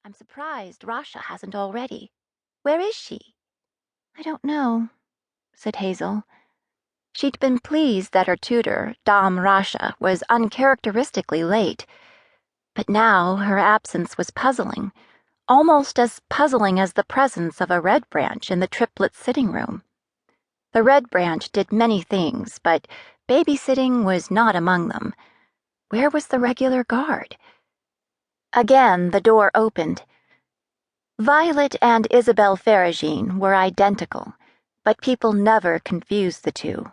I'm surprised Rasha hasn't already. Where is she?" "I don't know," said Hazel. She'd been pleased that her tutor, Dame Rasha, was uncharacteristically late, but now her absence was puzzling, almost as puzzling as the presence of a Red Branch in the triplets' sitting room. The Red Branch did many things, but babysitting was not among them. Where was the regular guard? Again, the door opened. Violet and Isabel Faeregine were identical, but people never confused the two.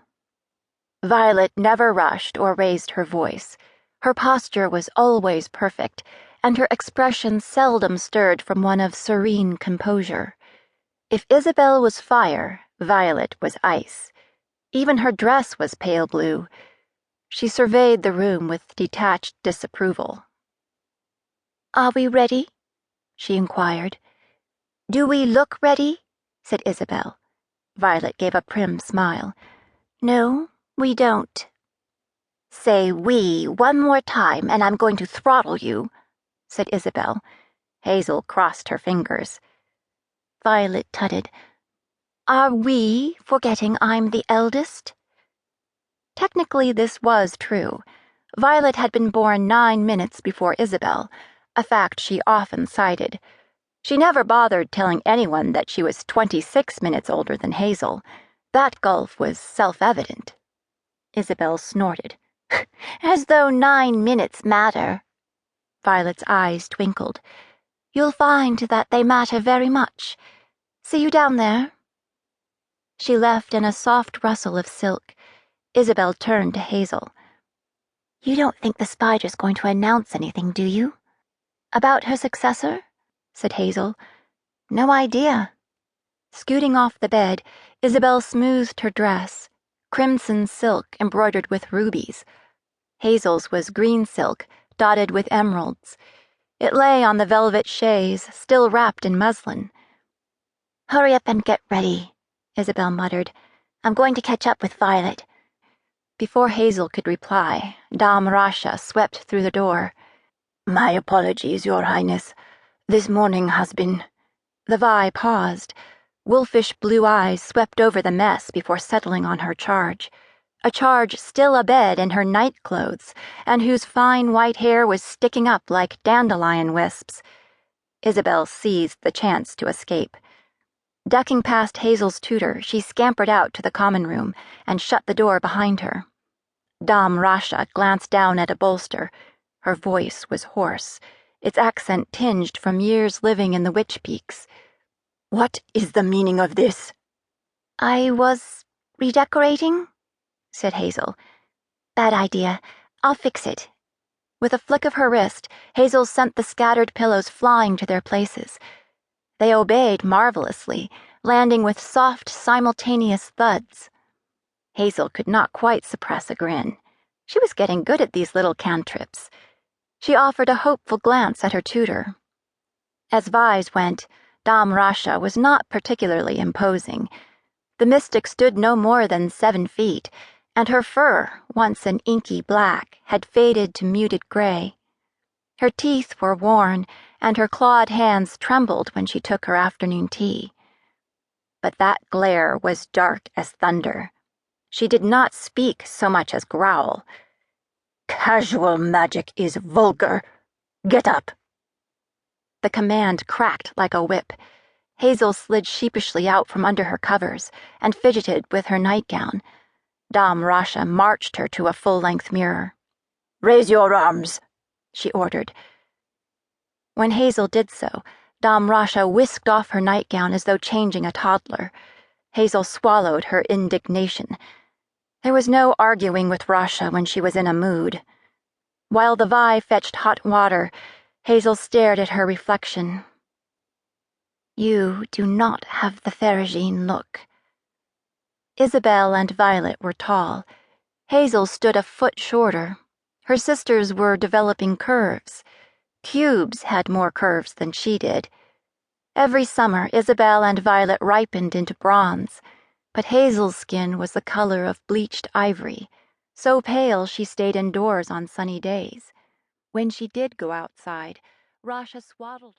Violet never rushed or raised her voice. Her posture was always perfect, and her expression seldom stirred from one of serene composure. If Isabel was fire, Violet was ice. Even her dress was pale blue. She surveyed the room with detached disapproval. "Are we ready?" she inquired. "Do we look ready?" said Isabel. Violet gave a prim smile. "No, we don't." "Say 'we' one more time, and I'm going to throttle you," said Isabel. Hazel crossed her fingers. Violet tutted. "Are we forgetting I'm the eldest?" Technically, this was true. Violet had been born 9 minutes before Isabel, a fact she often cited. She never bothered telling anyone that she was 26 minutes older than Hazel. That gulf was self-evident. Isabel snorted. "As though 9 minutes matter." Violet's eyes twinkled. "You'll find that they matter very much. See you down there." She left in a soft rustle of silk. Isabel turned to Hazel. "You don't think the spider's going to announce anything, do you?" "About her successor?" said Hazel. "No idea." Scooting off the bed, Isabel smoothed her dress, crimson silk embroidered with rubies. Hazel's was green silk, dotted with emeralds. It lay on the velvet chaise, still wrapped in muslin. "Hurry up and get ready," Isabel muttered. "I'm going to catch up with Violet." Before Hazel could reply, Dame Rasha swept through the door. "My apologies, Your Highness. This morning has been—" The Vi paused. Wolfish blue eyes swept over the mess before settling on her charge. A charge still abed in her night clothes, and whose fine white hair was sticking up like dandelion wisps. Isabel seized the chance to escape. Ducking past Hazel's tutor, she scampered out to the common room and shut the door behind her. Dame Rasha glanced down at a bolster. Her voice was hoarse, its accent tinged from years living in the Witch Peaks. "What is the meaning of this?" "I was redecorating," said Hazel. "Bad idea. I'll fix it." With a flick of her wrist, Hazel sent the scattered pillows flying to their places. They obeyed marvelously, landing with soft, simultaneous thuds. Hazel could not quite suppress a grin. She was getting good at these little cantrips. She offered a hopeful glance at her tutor. As Vi's went, Dame Rasha was not particularly imposing. The mystic stood no more than 7 feet, and her fur, once an inky black, had faded to muted gray. Her teeth were worn, and her clawed hands trembled when she took her afternoon tea. But that glare was dark as thunder. She did not speak so much as growl. "Casual magic is vulgar. Get up." The command cracked like a whip. Hazel slid sheepishly out from under her covers and fidgeted with her nightgown. Dame Rasha marched her to a full-length mirror. "Raise your arms," she ordered. When Hazel did so, Dame Rasha whisked off her nightgown as though changing a toddler. Hazel swallowed her indignation. There was no arguing with Rasha when she was in a mood. While the Vi fetched hot water, Hazel stared at her reflection. "You do not have the Faeregine look." Isabel and Violet were tall. Hazel stood a foot shorter. Her sisters were developing curves. Cubes had more curves than she did. Every summer, Isabel and Violet ripened into bronze, but Hazel's skin was the color of bleached ivory, so pale she stayed indoors on sunny days. When she did go outside, Rasha swaddled her.